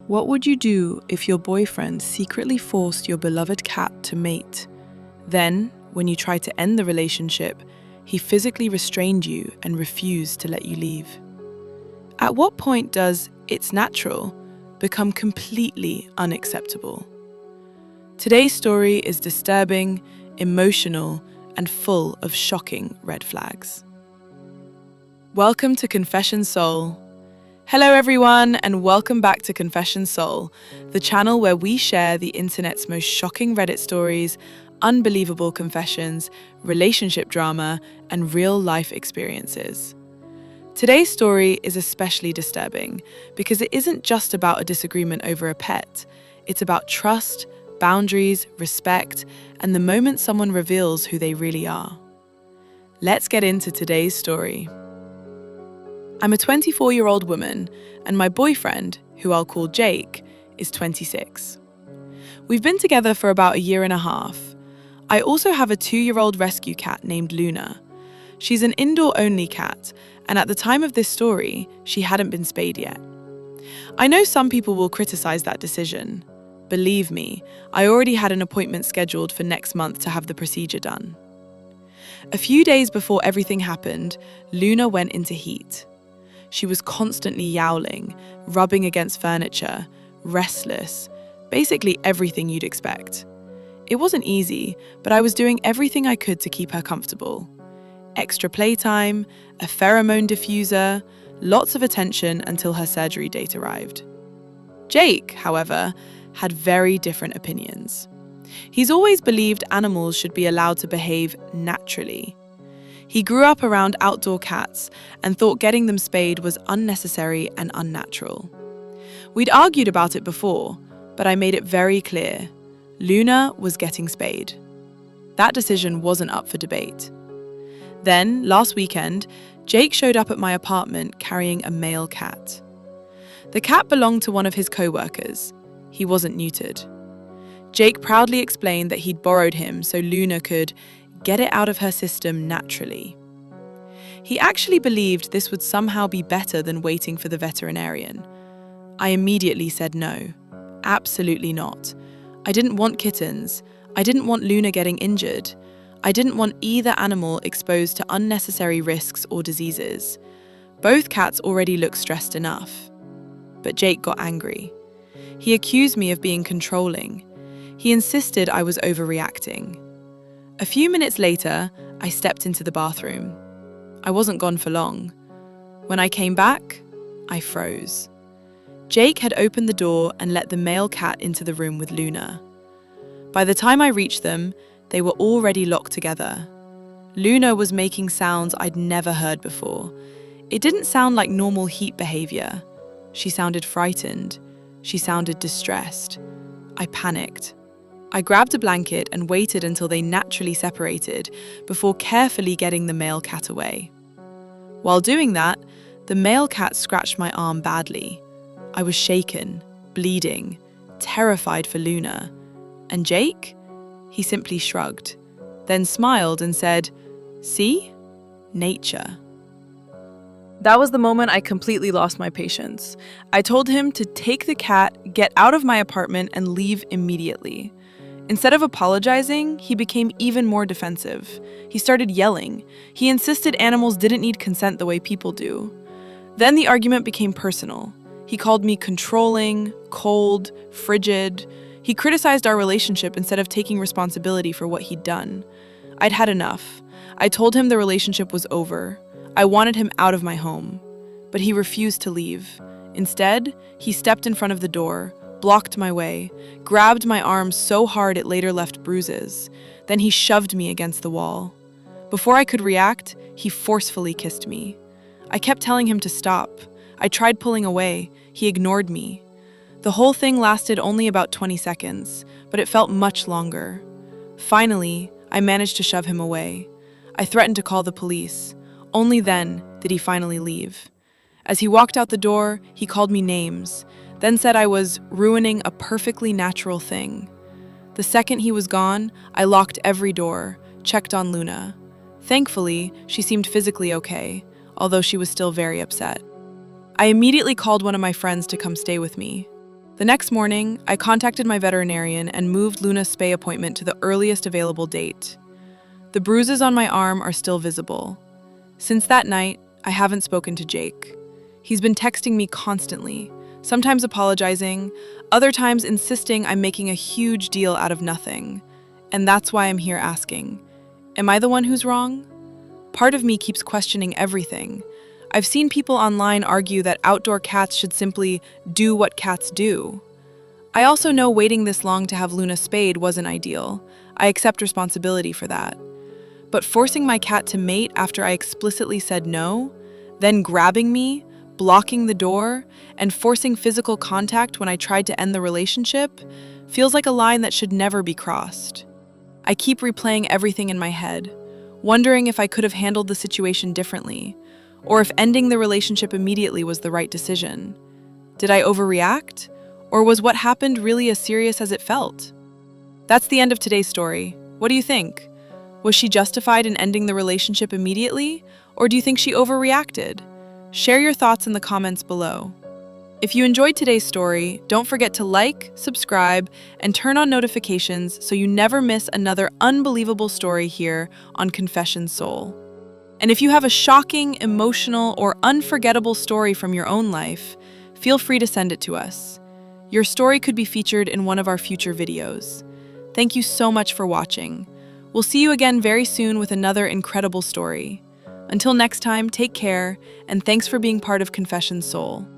What would you do if your boyfriend secretly forced your beloved cat to mate? Then, when you tried to end the relationship, he physically restrained you and refused to let you leave. At what point does "it's natural" become completely unacceptable? Today's story is disturbing, emotional, and full of shocking red flags. Welcome to Confession Soul. Hello everyone, and welcome back to Confession Soul, the channel where we share the internet's most shocking Reddit stories, unbelievable confessions, relationship drama, and real-life experiences. Today's story is especially disturbing because it isn't just about a disagreement over a pet. It's about trust, boundaries, respect, and the moment someone reveals who they really are. Let's get into today's story. I'm a 24-year-old woman, and my boyfriend, who I'll call Jake, is 26. We've been together for about a year and a half. I also have a 2-year-old rescue cat named Luna. She's an indoor-only cat, and at the time of this story, she hadn't been spayed yet. I know some people will criticize that decision. Believe me, I already had an appointment scheduled for next month to have the procedure done. A few days before everything happened, Luna went into heat. She was constantly yowling, rubbing against furniture, restless, basically everything you'd expect. It wasn't easy, but I was doing everything I could to keep her comfortable. Extra playtime, a pheromone diffuser, lots of attention until her surgery date arrived. Jake, however, had very different opinions. He's always believed animals should be allowed to behave naturally. He grew up around outdoor cats and thought getting them spayed was unnecessary and unnatural. We'd argued about it before, but I made it very clear. Luna was getting spayed. That decision wasn't up for debate. Then, last weekend, Jake showed up at my apartment carrying a male cat. The cat belonged to one of his co-workers. He wasn't neutered. Jake proudly explained that he'd borrowed him so Luna could get it out of her system naturally. He actually believed this would somehow be better than waiting for the veterinarian. I immediately said no. Absolutely not. I didn't want kittens. I didn't want Luna getting injured. I didn't want either animal exposed to unnecessary risks or diseases. Both cats already looked stressed enough. But Jake got angry. He accused me of being controlling. He insisted I was overreacting. A few minutes later, I stepped into the bathroom. I wasn't gone for long. When I came back, I froze. Jake had opened the door and let the male cat into the room with Luna. By the time I reached them, they were already locked together. Luna was making sounds I'd never heard before. It didn't sound like normal heat behavior. She sounded frightened. She sounded distressed. I panicked. I grabbed a blanket and waited until they naturally separated before carefully getting the male cat away. While doing that, the male cat scratched my arm badly. I was shaken, bleeding, terrified for Luna. And Jake? He simply shrugged, then smiled and said, "See? Nature." That was the moment I completely lost my patience. I told him to take the cat, get out of my apartment, and leave immediately. Instead of apologizing, he became even more defensive. He started yelling. He insisted animals didn't need consent the way people do. Then the argument became personal. He called me controlling, cold, frigid. He criticized our relationship instead of taking responsibility for what he'd done. I'd had enough. I told him the relationship was over. I wanted him out of my home. But he refused to leave. Instead, he stepped in front of the door, blocked my way, grabbed my arm so hard it later left bruises. Then he shoved me against the wall. Before I could react, he forcefully kissed me. I kept telling him to stop. I tried pulling away. He ignored me. The whole thing lasted only about 20 seconds, but it felt much longer. Finally, I managed to shove him away. I threatened to call the police. Only then did he finally leave. As he walked out the door, he called me names, then said I was ruining a perfectly natural thing. The second he was gone, I locked every door, checked on Luna. Thankfully, she seemed physically okay, although she was still very upset. I immediately called one of my friends to come stay with me. The next morning, I contacted my veterinarian and moved Luna's spay appointment to the earliest available date. The bruises on my arm are still visible. Since that night, I haven't spoken to Jake. He's been texting me constantly, sometimes apologizing, other times insisting I'm making a huge deal out of nothing. And that's why I'm here asking, am I the one who's wrong? Part of me keeps questioning everything. I've seen people online argue that outdoor cats should simply do what cats do. I also know waiting this long to have Luna spayed wasn't ideal. I accept responsibility for that. But forcing my cat to mate after I explicitly said no, then grabbing me, blocking the door, and forcing physical contact when I tried to end the relationship feels like a line that should never be crossed. I keep replaying everything in my head, wondering if I could have handled the situation differently, or if ending the relationship immediately was the right decision. Did I overreact? Or was what happened really as serious as it felt? That's the end of today's story. What do you think? Was she justified in ending the relationship immediately, or do you think she overreacted? Share your thoughts in the comments below. If you enjoyed today's story, don't forget to like, subscribe, and turn on notifications so you never miss another unbelievable story here on Confession Soul. And if you have a shocking, emotional, or unforgettable story from your own life, feel free to send it to us. Your story could be featured in one of our future videos. Thank you so much for watching. We'll see you again very soon with another incredible story. Until next time, take care, and thanks for being part of Confession Soul.